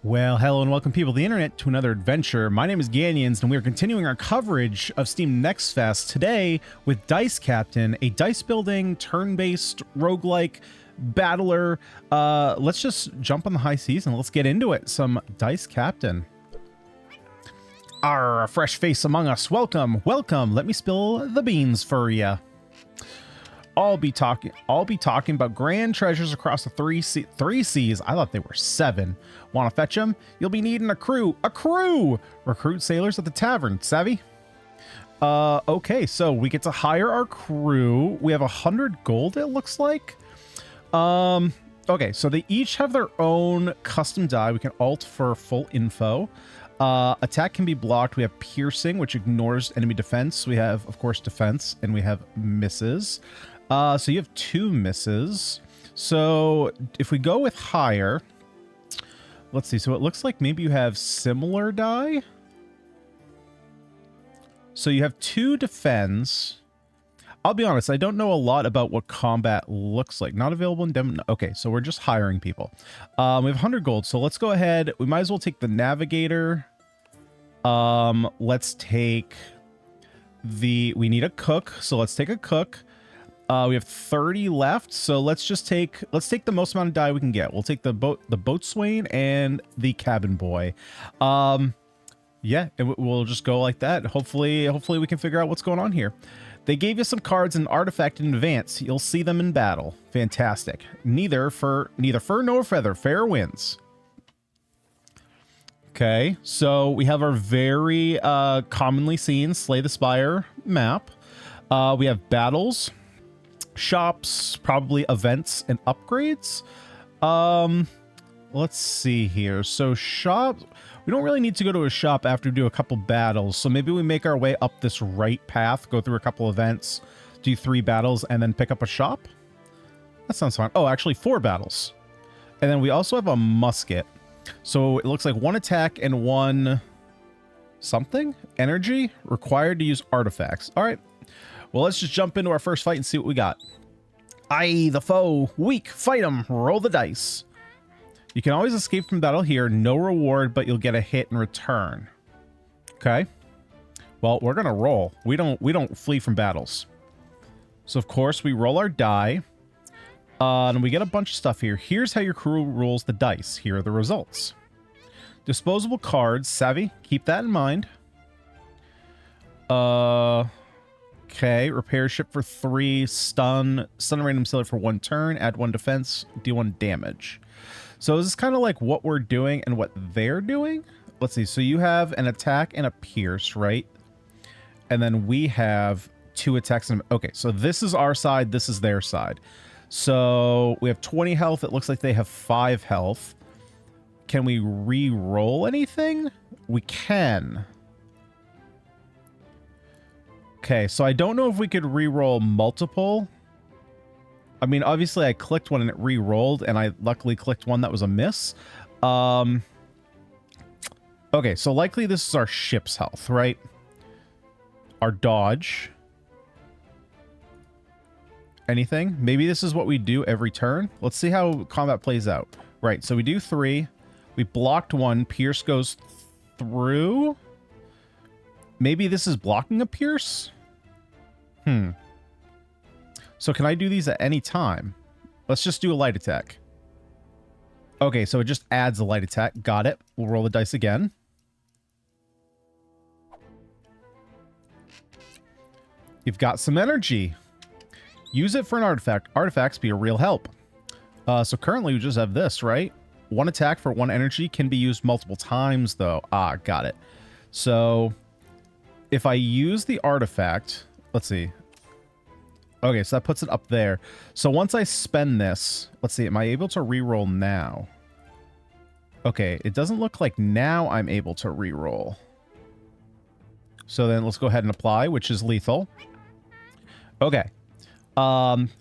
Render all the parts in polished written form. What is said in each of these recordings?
Well, hello and welcome people of the internet to another adventure. My name is Ganyonz and we are continuing our coverage of Steam Next Fest today with Dice Captain, a dice building, turn-based, roguelike battler. Let's just jump on the high seas and let's get into it. Some Dice Captain. A fresh face among us. Welcome, welcome. Let me spill the beans for ya. I'll be talking about grand treasures across the three seas. I thought they were 7. Want to fetch them? You'll be needing a crew. Recruit sailors at the tavern. Savvy? Okay, so we get to hire our crew. We have 100 gold, it looks like. Okay, so they each have their own custom die. We can alt for full info. Attack can be blocked. We have piercing, which ignores enemy defense. We have, of course, defense, and we have misses. So you have 2 misses. So if we go with higher, let's see. So it looks like maybe you have similar die. So you have 2 defense. I'll be honest, I don't know a lot about what combat looks like. Not available in demo. Okay, so we're just hiring people. We have 100 gold. So let's go ahead. We might as well take the navigator. Let's take we need a cook. So let's take a cook. We have 30 left, so let's take the most amount of die we can get. We'll take the boatswain and the cabin boy. Yeah, we'll just go like that. Hopefully we can figure out what's going on here. They gave you some cards and artifact in advance. You'll see them in battle. Fantastic. Neither fur nor feather. Fair wins. Okay, so we have our very commonly seen Slay the Spire map. We have battles, shops, probably events and upgrades. Let's see here. So shops, we don't really need to go to a shop after we do a couple battles. So maybe we make our way up this right path, go through a couple events, do 3 battles, and then pick up a shop. That sounds fine. Oh, actually 4 battles. And then we also have a musket. So it looks like 1 attack and 1 something energy required to use artifacts. All right. Well, let's just jump into our first fight and see what we got. Aye, the foe. Weak. Fight them. Roll the dice. You can always escape from battle here. No reward, but you'll get a hit in return. Okay. Well, we're going to roll. We don't flee from battles. So, of course, we roll our die. And we get a bunch of stuff here. Here's how your crew rolls the dice. Here are the results. Disposable cards. Savvy. Keep that in mind. Okay, repair ship for 3, stun a random sailor for 1 turn, add 1 defense, do 1 damage. So this is kind of like what we're doing and what they're doing. Let's see, so you have an attack and a pierce, right? And then we have 2 attacks. Okay, so this is our side, this is their side. So we have 20 health, it looks like they have 5 health. Can we re-roll anything? We can. Okay, so I don't know if we could re-roll multiple. I mean, obviously I clicked one and it re-rolled, and I luckily clicked one that was a miss. Okay, so likely this is our ship's health, right? Our dodge. Anything? Maybe this is what we do every turn. Let's see how combat plays out. Right, so we do 3. We blocked 1. Pierce goes through. Maybe this is blocking a pierce? So can I do these at any time? Let's just do a light attack. Okay, so it just adds a light attack. Got it. We'll roll the dice again. You've got some energy. Use it for an artifact. Artifacts be a real help. So currently we just have this, right? 1 attack for 1 energy can be used multiple times, though. Ah, got it. So if I use the artifact, let's see. Okay, so that puts it up there. So once I spend this, let's see, am I able to reroll now? Okay, it doesn't look like now I'm able to reroll. So then let's go ahead and apply, which is lethal. Okay.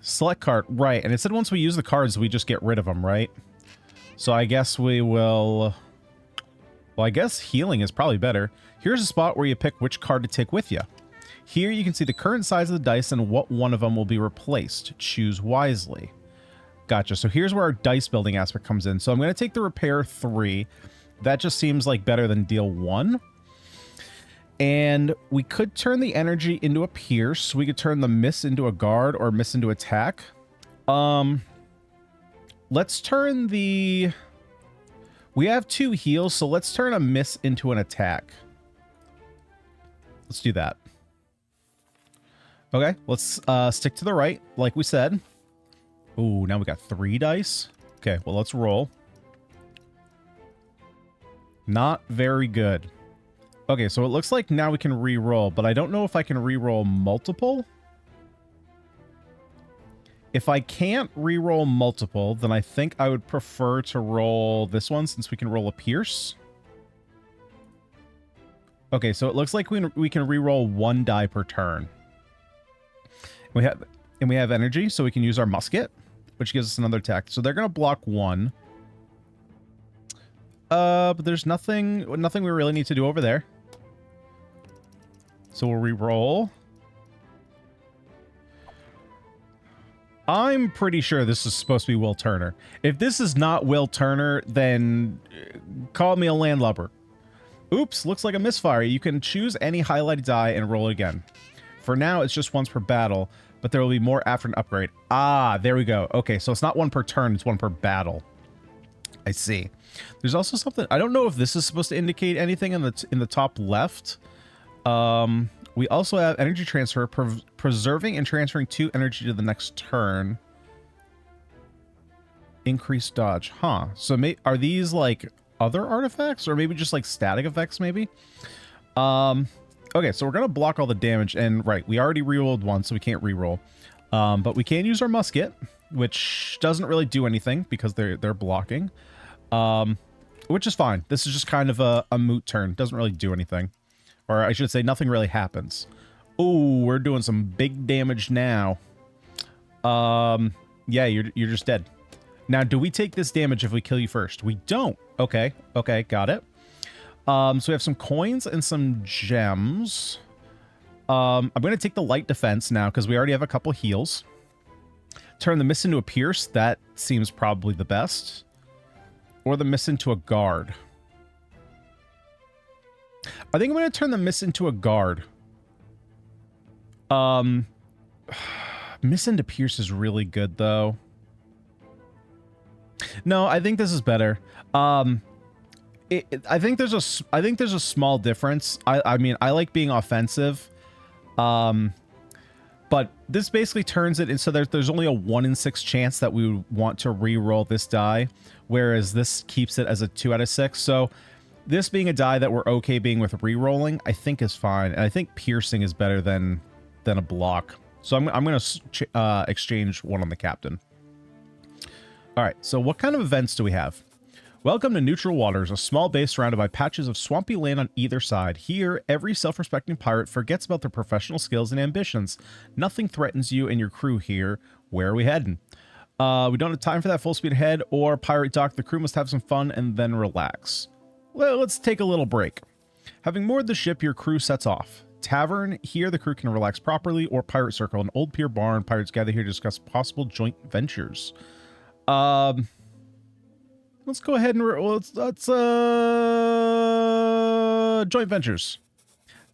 Select card, right. And it said once we use the cards, we just get rid of them, right? So I guess we will... Well, I guess healing is probably better. Here's a spot where you pick which card to take with you. Here you can see the current size of the dice and what one of them will be replaced. Choose wisely. Gotcha. So here's where our dice building aspect comes in. So I'm going to take the repair 3. That just seems like better than deal 1. And we could turn the energy into a pierce. We could turn the miss into a guard or miss into attack. Let's turn the... We have 2 heals, so let's turn a miss into an attack. Let's do that. Okay, let's stick to the right, like we said. Ooh, now we got 3 dice. Okay, well, let's roll. Not very good. Okay, so it looks like now we can re-roll, but I don't know if I can re-roll multiple. If I can't re-roll multiple, then I think I would prefer to roll this one since we can roll a pierce. Okay, so it looks like we can re-roll 1 die per turn. We have energy, so we can use our musket, which gives us another attack. So they're gonna block 1. But there's nothing we really need to do over there. So we'll re-roll. I'm pretty sure this is supposed to be Will Turner. If this is not Will Turner, then call me a landlubber. Oops, looks like a misfire. You can choose any highlighted die and roll it again. For now, it's just once per battle, but there will be more after an upgrade. Ah, there we go. Okay, so it's not 1 per turn, it's 1 per battle. I see. There's also something... I don't know if this is supposed to indicate anything in the top left. We also have energy transfer, preserving and transferring 2 energy to the next turn. Increased dodge. Huh. So are these like other artifacts or maybe just like static effects maybe? Okay, so we're going to block all the damage. And right, we already rerolled 1, so we can't reroll. But we can use our musket, which doesn't really do anything because they're blocking. Which is fine. This is just kind of a moot turn. Doesn't really do anything. Or I should say nothing really happens. Ooh, we're doing some big damage now. Yeah, you're just dead. Now, do we take this damage if we kill you first? We don't. Okay, got it. So we have some coins and some gems. I'm going to take the light defense now because we already have a couple heals. Turn the miss into a pierce. That seems probably the best. Or the miss into a guard. I think I'm going to turn the miss into a guard. Miss into pierce is really good, though. No, I think this is better. I think there's a small difference. I mean, I like being offensive. But this basically turns it into there's only a 1 in 6 chance that we would want to re-roll this die, whereas this keeps it as a 2 out of 6. So this being a die that we're okay being with re-rolling, I think is fine. And I think piercing is better than a block. So I'm going to exchange 1 on the captain. All right, so what kind of events do we have? Welcome to Neutral Waters, a small base surrounded by patches of swampy land on either side. Here, every self-respecting pirate forgets about their professional skills and ambitions. Nothing threatens you and your crew here. Where are we heading? We don't have time for that full speed ahead or pirate dock. The crew must have some fun and then relax. Well, let's take a little break. Having moored the ship, your crew sets off. Tavern, here the crew can relax properly, or pirate circle, an old pier barn. Pirates gather here to discuss possible joint ventures. Let's go ahead and let's joint ventures.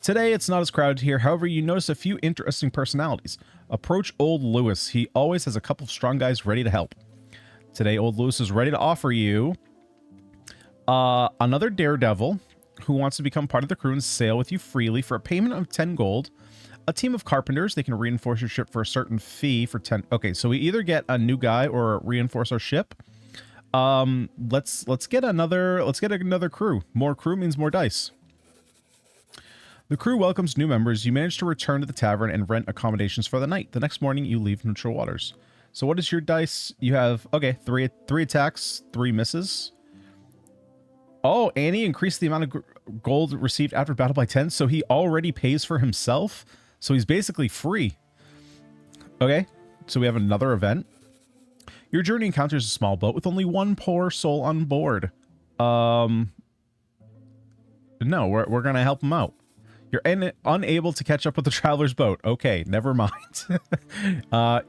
Today it's not as crowded here. However, you notice a few interesting personalities. Approach old Lewis. He always has a couple of strong guys ready to help. Today, old Lewis is ready to offer you another daredevil who wants to become part of the crew and sail with you freely for a payment of 10 gold. A team of carpenters. They can reinforce your ship for a certain fee for 10. Okay, so we either get a new guy or reinforce our ship. Let's get another crew. More crew means more dice. The crew welcomes new members. You manage to return to the tavern and rent accommodations for the night. The next morning, you leave Neutral Waters. So what is your dice? You have, okay, three attacks, 3 misses. Oh, Annie increased the amount of gold received after battle by 10, so he already pays for himself. So he's basically free. Okay, so we have another event. Your journey encounters a small boat with only 1 poor soul on board. No, we're going to help him out. You're unable to catch up with the traveler's boat. Okay, never mind.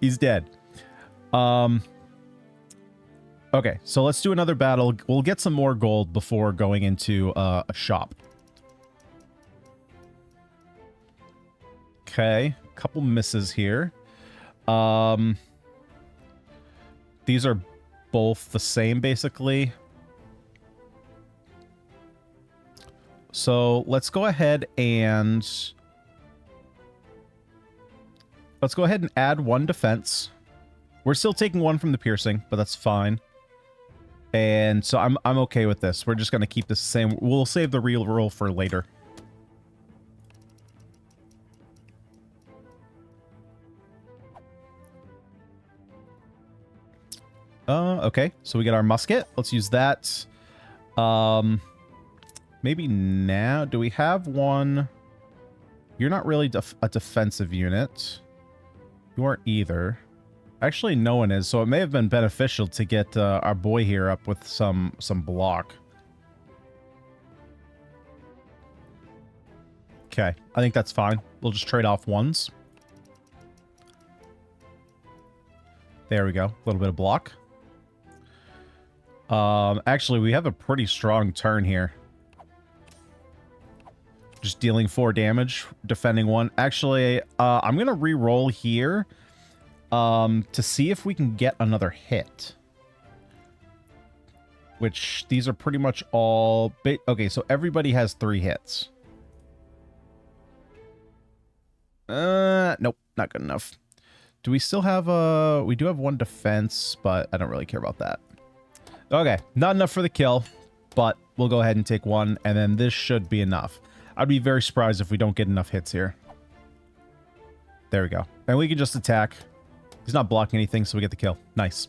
He's dead. Okay, so let's do another battle. We'll get some more gold before going into a shop. Okay, couple misses here. These are both the same, basically. So let's go ahead and... let's go ahead and add 1 defense. We're still taking 1 from the piercing, but that's fine. And so I'm okay with this. We're just going to keep this the same. We'll save the real roll for later. Okay, so we get our musket. Let's use that. Maybe now. Do we have one? You're not really a defensive unit. You aren't either. Actually, no one is, so it may have been beneficial to get our boy here up with some block. Okay, I think that's fine. We'll just trade off 1s. There we go. A little bit of block. Actually, we have a pretty strong turn here. Just dealing 4 damage, defending 1. Actually, I'm going to re-roll here to see if we can get another hit. Which, these are pretty much all... okay, so everybody has 3 hits. Nope, not good enough. Do we still have a... we do have 1 defense, but I don't really care about that. Okay, not enough for the kill, but we'll go ahead and take 1, and then this should be enough. I'd be very surprised if we don't get enough hits here. There we go. And we can just attack. He's not blocking anything, so we get the kill. Nice.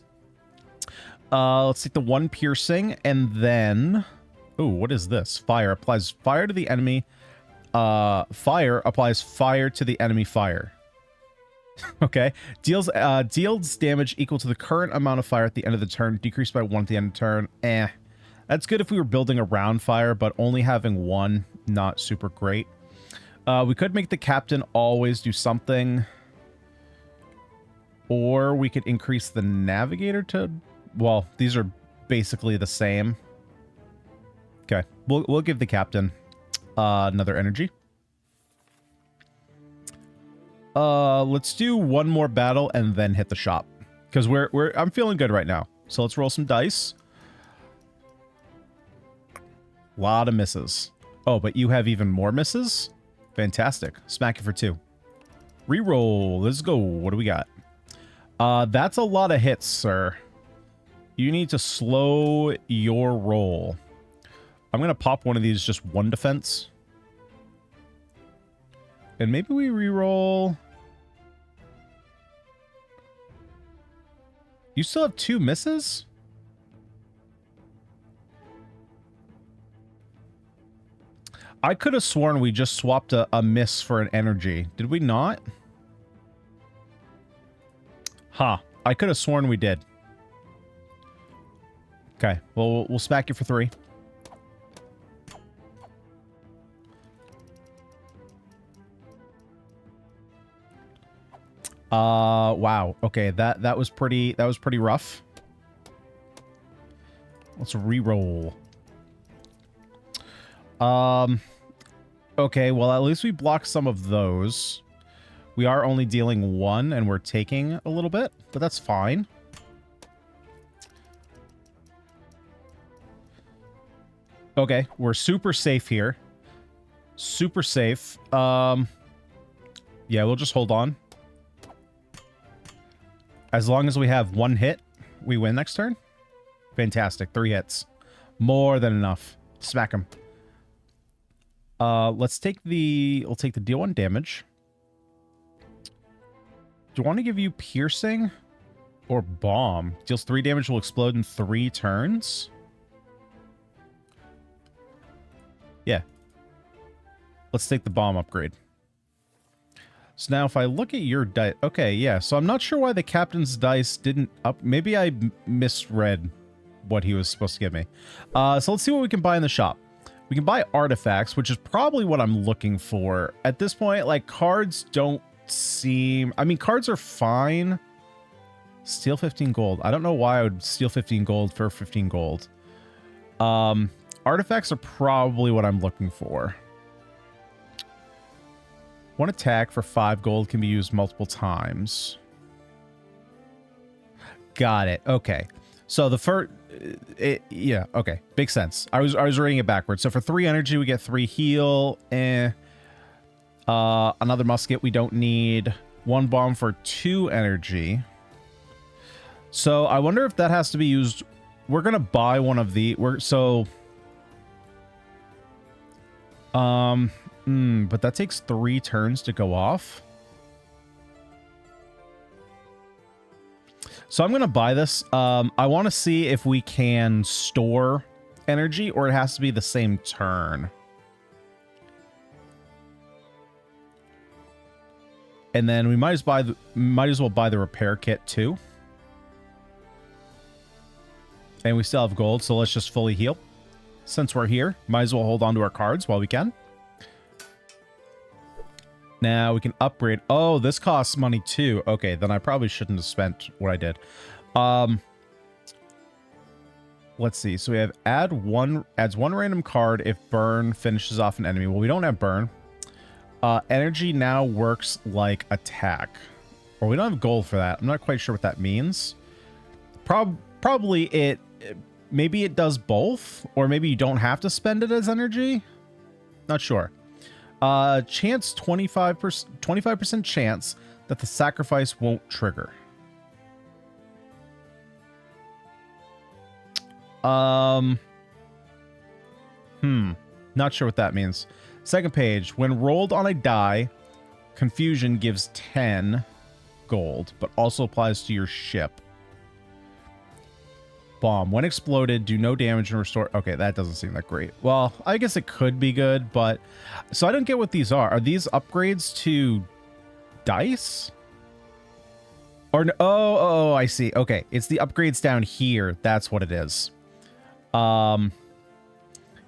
Let's take the 1 piercing, and then... ooh, what is this? Fire applies fire to the enemy. Fire applies fire to the enemy fire. Okay. Deals damage equal to the current amount of fire at the end of the turn. Decreased by 1 at the end of the turn. That's good if we were building around fire, but only having 1, not super great. We could make the captain always do something. Or we could increase the navigator to... well, these are basically the same. Okay. We'll give the captain another energy. Let's do 1 more battle and then hit the shop. Because I'm feeling good right now. So let's roll some dice. A lot of misses. Oh, but you have even more misses? Fantastic. Smack it for 2. Reroll. Let's go. What do we got? That's a lot of hits, sir. You need to slow your roll. I'm going to pop one of these, just 1 defense. And maybe we reroll. You still have 2 misses? I could have sworn we just swapped a miss for an energy. Did we not? Huh. I could have sworn we did. Okay. Well, we'll smack you for 3. Wow. Okay, that was pretty rough. Let's re-roll. Okay, well, at least we blocked some of those. We are only dealing 1, and we're taking a little bit, but that's fine. Okay, we're super safe here. Super safe. Yeah, we'll just hold on. As long as we have 1 hit, we win next turn. Fantastic. 3 hits. More than enough. Smack him. We'll take the deal 1 damage. Do you want to give you piercing or bomb? Deals 3 damage, will explode in 3 turns. Yeah. Let's take the bomb upgrade. So now if I look at your dice... okay, yeah. So I'm not sure why the captain's dice didn't up... maybe I misread what he was supposed to give me. So let's see what we can buy in the shop. We can buy artifacts, which is probably what I'm looking for. At this point, like, cards don't seem... I mean, cards are fine. Steal 15 gold. I don't know why I would steal 15 gold for 15 gold. Artifacts are probably what I'm looking for. One attack for 5 gold can be used multiple times. Got it. Okay. So the first... yeah, okay. Makes sense. I was reading it backwards. So for 3 energy, we get 3 heal. Another musket we don't need. 1 bomb for 2 energy. So I wonder if that has to be used. We're gonna buy one of the. But that takes 3 turns to go off. So I'm gonna buy this. I want to see if we can store energy, or it has to be the same turn. And then we might as well buy the repair kit too. And we still have gold, so let's just fully heal. Since we're here, might as well hold on to our cards while we can. Now we can upgrade. Oh, this costs money too. Okay, then I probably shouldn't have spent what I did. Let's see. So we have adds 1 random card if burn finishes off an enemy. Well, we don't have burn. Energy now works like attack. Or we don't have gold for that. I'm not quite sure what that means. Probably it... Maybe it does both, or maybe you don't have to spend it as energy. Not sure. Chance 25% chance that the sacrifice won't trigger. Not sure what that means. Second page. When rolled on a die, confusion gives 10 gold, but also applies to your ship. Bomb. When exploded, do no damage and restore... Okay, that doesn't seem that great. Well, I guess it could be good, but... So I don't get what these are. Are these upgrades to dice? Or... Oh, I see. Okay, it's the upgrades down here. That's what it is.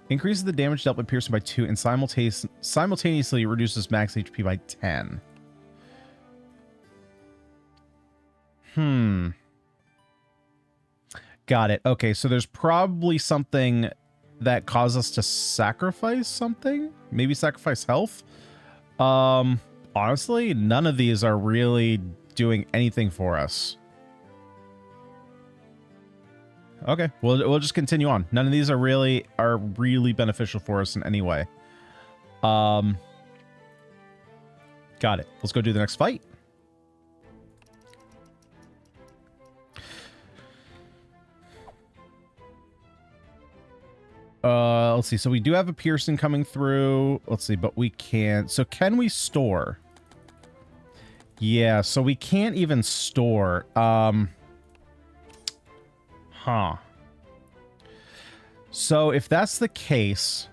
Increases the damage dealt by piercing by 2 and simultaneously reduces max HP by 10. Got it. Okay, so there's probably something that causes us to sacrifice something? Maybe sacrifice health? Honestly, none of these are really doing anything for us. Okay, we'll just continue on. None of these are really beneficial for us in any way. Got it. Let's go do the next fight. Let's see. So we do have a piercing coming through. Let's see, but we can't. So can we store? Yeah, so we can't even store. So if that's the case,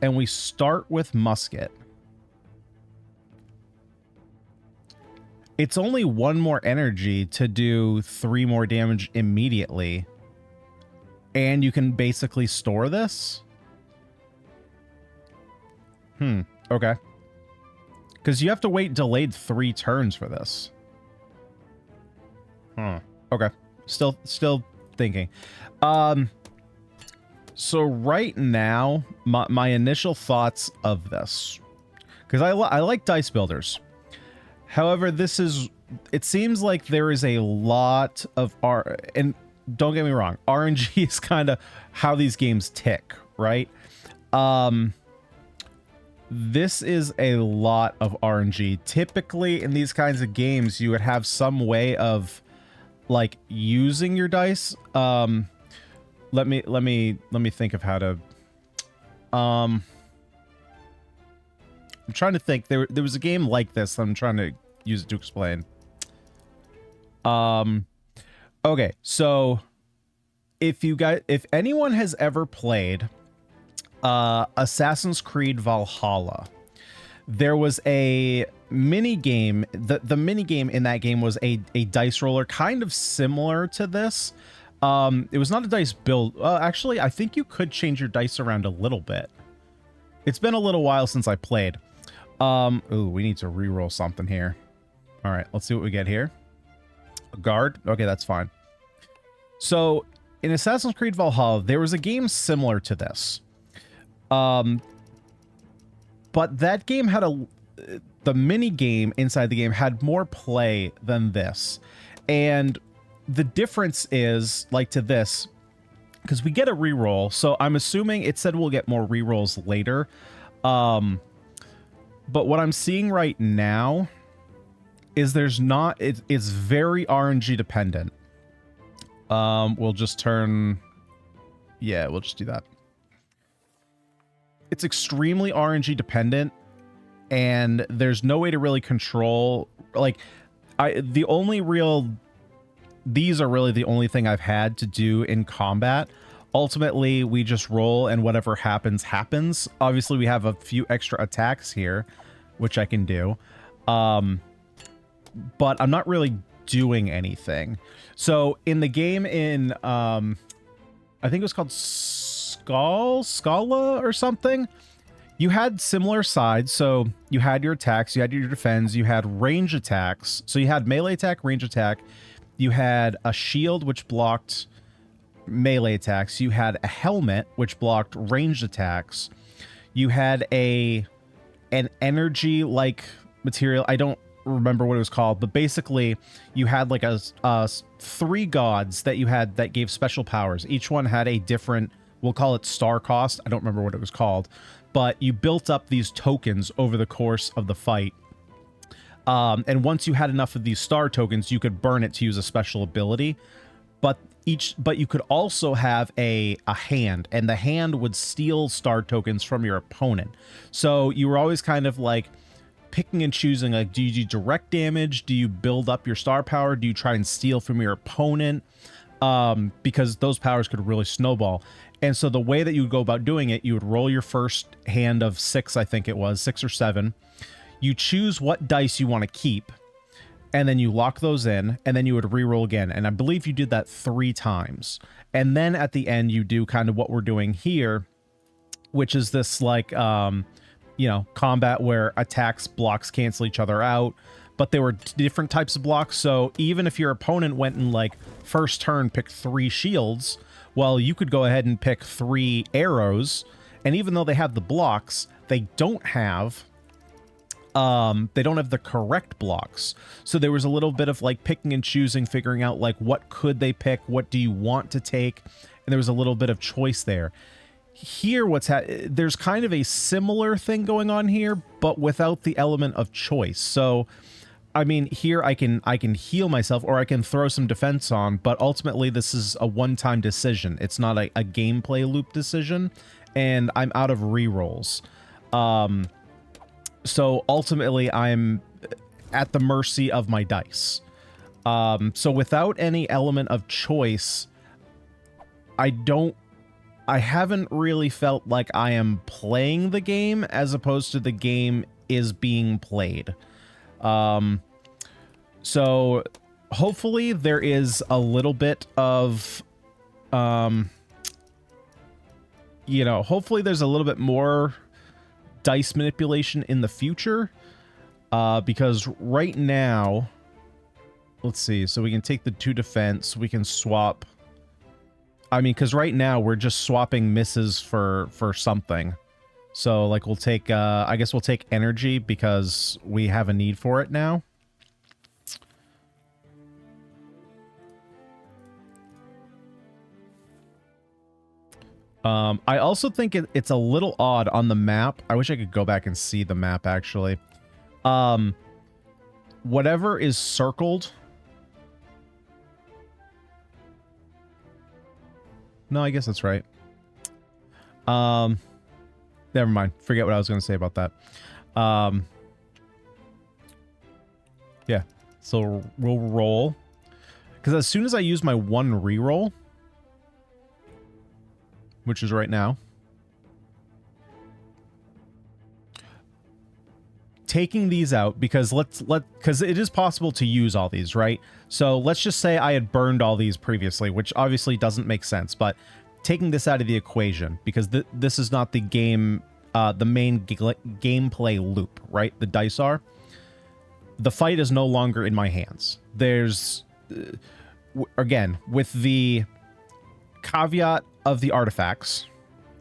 and we start with musket, it's only 1 more energy to do 3 more damage immediately. And you can basically store this? Okay. Because you have to wait delayed 3 turns for this. Okay. Still thinking. So right now, my initial thoughts of this, because I like dice builders. However, it seems like there is a lot of and don't get me wrong, RNG is kind of how these games tick, right? This is a lot of RNG. Typically in these kinds of games, you would have some way of like using your dice. Let me think of how to. I'm trying to think. There was a game like this. I'm trying to use it to explain. Okay, so if anyone has ever played Assassin's Creed Valhalla, there was a mini game. The mini game in that game was a dice roller, kind of similar to this. It was not a dice build. Actually, I think you could change your dice around a little bit. It's been a little while since I played. Ooh, we need to reroll something here. All right, let's see what we get here. A guard. Okay, that's fine. So in Assassin's Creed Valhalla, there was a game similar to this. But that game had the mini game inside the game had more play than this. And the difference is, like, to this, because we get a reroll, so I'm assuming it said we'll get more rerolls later. But what I'm seeing right now is there's not, it's very RNG dependent. We'll just turn, yeah, we'll just do that. It's extremely RNG dependent, and there's no way to really control, like, these are really the only thing I've had to do in combat. Ultimately, we just roll and whatever happens, happens. Obviously, we have a few extra attacks here, which I can do. But I'm not really doing anything. So in the game in, I think it was called Scala or something, you had similar sides. So you had your attacks, you had your defense, you had range attacks. So you had melee attack, range attack. You had a shield, which blocked melee attacks. You had a helmet, which blocked ranged attacks. You had an energy-like material. I don't remember what it was called, but basically you had like a 3 gods that you had that gave special powers. Each one had a different, we'll call it star cost. I don't remember what it was called, but you built up these tokens over the course of the fight. And once you had enough of these star tokens, you could burn it to use a special ability. But you could also have a hand, and the hand would steal star tokens from your opponent. So you were always kind of like picking and choosing, like, do you do direct damage? Do you build up your star power? Do you try and steal from your opponent? Because those powers could really snowball. And so the way that you would go about doing it, you would roll your first hand of 6, I think it was, 6 or 7. You choose what dice you want to keep, and then you lock those in, and then you would re-roll again. And I believe you did that 3 times. And then at the end, you do kind of what we're doing here, which is this, like, you know, combat where attacks, blocks cancel each other out, but there were different types of blocks. So even if your opponent went in, like, first turn, picked 3 shields, well, you could go ahead and pick 3 arrows. And even though they have the blocks, they don't have the correct blocks. So there was a little bit of like picking and choosing, figuring out like what could they pick, what do you want to take, and there was a little bit of choice there. Here, there's kind of a similar thing going on here, but without the element of choice. So, I mean, here I can heal myself, or I can throw some defense on, but ultimately this is a one-time decision. It's not a gameplay loop decision, and I'm out of rerolls. So ultimately, I'm at the mercy of my dice. So without any element of choice, I haven't really felt like I am playing the game as opposed to the game is being played. So hopefully there is a little bit of, you know, hopefully there's a little bit more dice manipulation in the future, because right now, let's see, so we can take the 2 defense, we can swap, I mean, because right now we're just swapping misses for something. So like we'll take, I guess we'll take energy because we have a need for it now. I also think it's a little odd on the map. I wish I could go back and see the map, actually. Whatever is circled. No, I guess that's right. Never mind. Forget what I was going to say about that. Yeah. So we'll roll. Because as soon as I use my 1 reroll, which is right now, taking these out, because because it is possible to use all these, right? So let's just say I had burned all these previously, which obviously doesn't make sense, but taking this out of the equation, because this is not the game the main gameplay loop, right? The dice are. The fight is no longer in my hands. There's, again, with the caveat of the artifacts,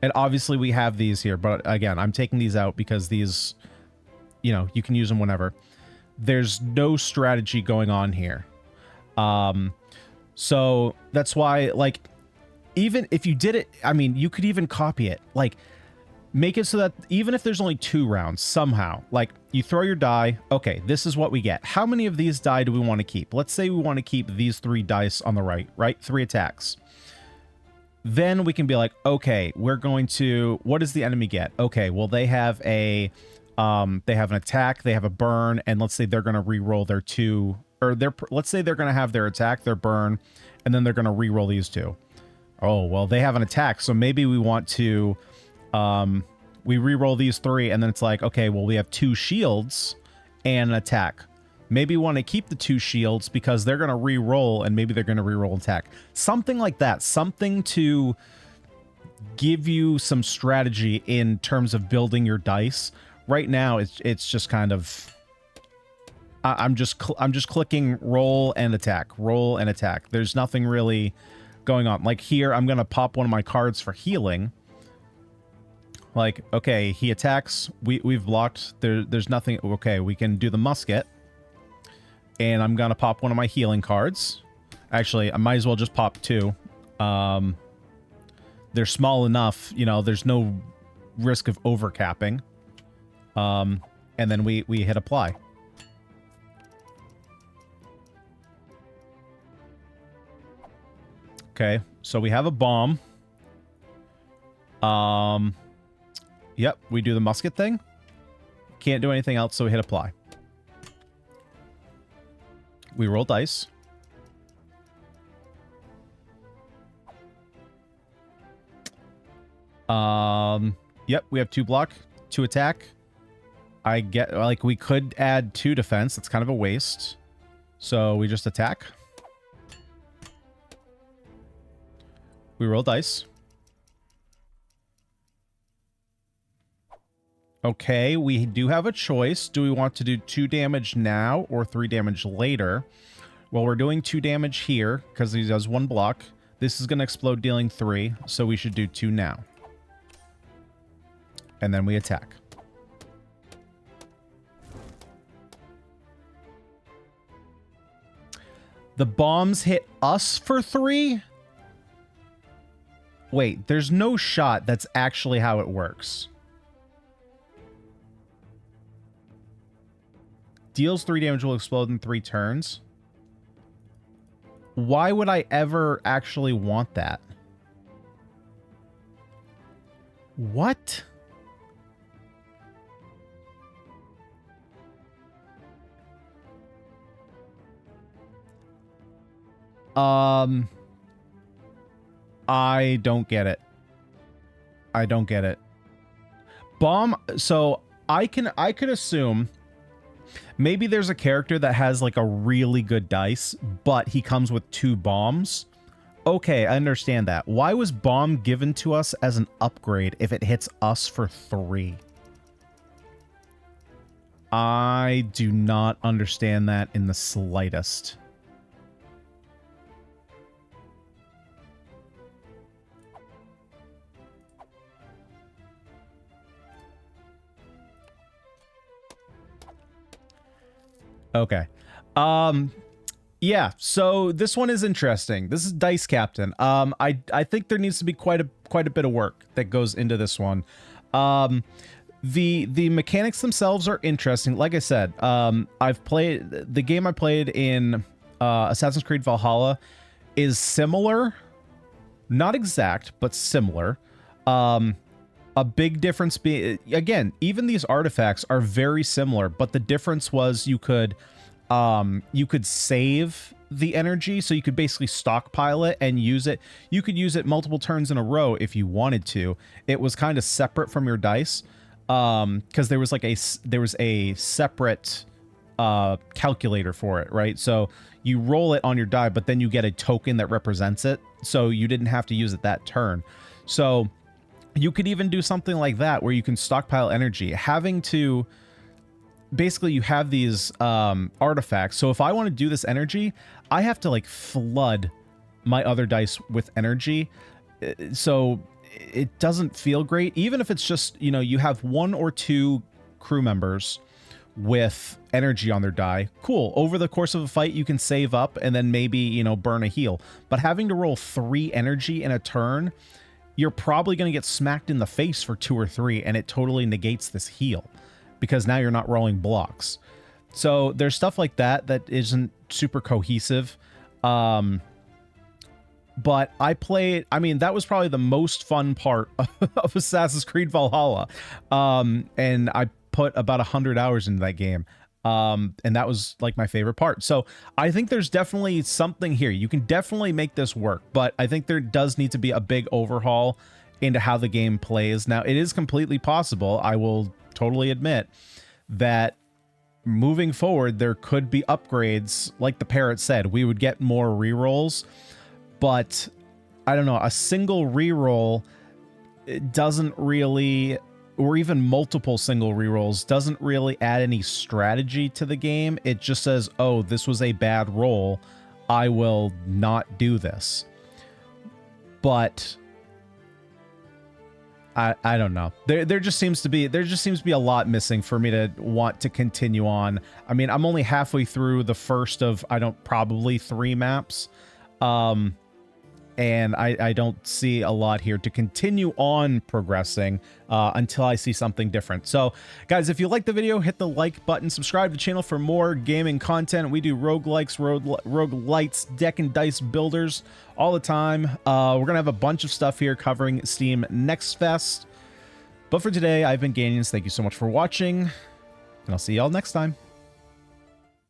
and obviously we have these here, but again, I'm taking these out because these, you know, you can use them whenever. There's no strategy going on here. So that's why, like, even if you did it, I mean, you could even copy it. Like, make it so that even if there's only 2 rounds, somehow, like, you throw your die, okay, this is what we get. How many of these die do we want to keep? Let's say we want to keep these 3 dice on the right? 3 attacks. Then we can be like, okay, we're going to, what does the enemy get? Okay, well, they have an attack, they have a burn, and let's say they're going to re-roll their 2, or let's say they're going to have their attack, their burn, and then they're going to re-roll these 2. Oh, well, they have an attack, so maybe we want to, we re-roll these 3, and then it's like, okay, well, we have 2 shields and an attack. Maybe we want to keep the 2 shields because they're going to re-roll, and maybe they're going to re-roll attack. Something like that. Something to give you some strategy in terms of building your dice. Right now, it's just kind of... I'm just clicking roll and attack. Roll and attack. There's nothing really going on. Like here, I'm going to pop one of my cards for healing. Like, okay, he attacks. We've blocked. There's nothing. Okay, we can do the musket. And I'm going to pop one of my healing cards. Actually, I might as well just pop 2. They're small enough, you know, there's no risk of overcapping. And then we hit apply. Okay, so we have a bomb. Yep, we do the musket thing. Can't do anything else, so we hit apply. We roll dice. Yep, we have 2 block, 2 attack. I get, like, we could add 2 defense. That's kind of a waste. So we just attack. We roll dice. Okay, we do have a choice. Do we want to do 2 damage now or 3 damage later? Well, we're doing 2 damage here because he does 1 block. This is going to explode, dealing 3, so we should do 2 now. And then we attack. The bombs hit us for 3? Wait, there's no shot that's actually how it works. Deals 3 damage, will explode in 3 turns. Why would I ever actually want that? What? I don't get it. I don't get it. Bomb, so I could assume maybe there's a character that has like a really good dice, but he comes with 2 bombs. Okay, I understand that. Why was bomb given to us as an upgrade if it hits us for 3? I do not understand that in the slightest. Okay. Yeah, so this one is interesting. This is Dice Captain. I think there needs to be quite a bit of work that goes into this one. The mechanics themselves are interesting. Like I said, I've played the game I played in Assassin's Creed Valhalla is similar, not exact, but similar. A big difference being, again, even these artifacts are very similar, but the difference was you could save the energy, so you could basically stockpile it and use it. You could use it multiple turns in a row if you wanted to. It was kind of separate from your dice, because there was like a separate calculator for it, right? So you roll it on your die, but then you get a token that represents it, so you didn't have to use it that turn. So You could even do something like that where you can stockpile energy. Having to... Basically, you have these artifacts. So if I want to do this energy, I have to like flood my other dice with energy. So it doesn't feel great. Even if it's just, you know, you have 1 or 2 crew members with energy on their die. Cool. Over the course of a fight, you can save up and then maybe, you know, burn a heal. But having to roll 3 energy in a turn, you're probably going to get smacked in the face for 2 or 3, and it totally negates this heal, because now you're not rolling blocks. So there's stuff like that that isn't super cohesive. But I played, I mean, that was probably the most fun part of Assassin's Creed Valhalla. And I put about 100 hours into that game. And that was like my favorite part. So I think there's definitely something here. You can definitely make this work, but I think there does need to be a big overhaul into how the game plays. Now, it is completely possible, I will totally admit, that moving forward there could be upgrades. Like the parrot said, we would get more rerolls, but I don't know, a single reroll, it doesn't really, or even multiple single rerolls doesn't really add any strategy to the game. It just says, oh, this was a bad roll, I will not do this. But I don't know. There just seems to be a lot missing for me to want to continue on. I mean, I'm only halfway through the first of probably 3 maps. And I don't see a lot here to continue on progressing until I see something different. So, guys, if you like the video, hit the like button, subscribe to the channel for more gaming content. We do roguelikes, roguelites, deck and dice builders all the time. We're going to have a bunch of stuff here covering Steam Next Fest. But for today, I've been Ganyonz. Thank you so much for watching, and I'll see y'all next time.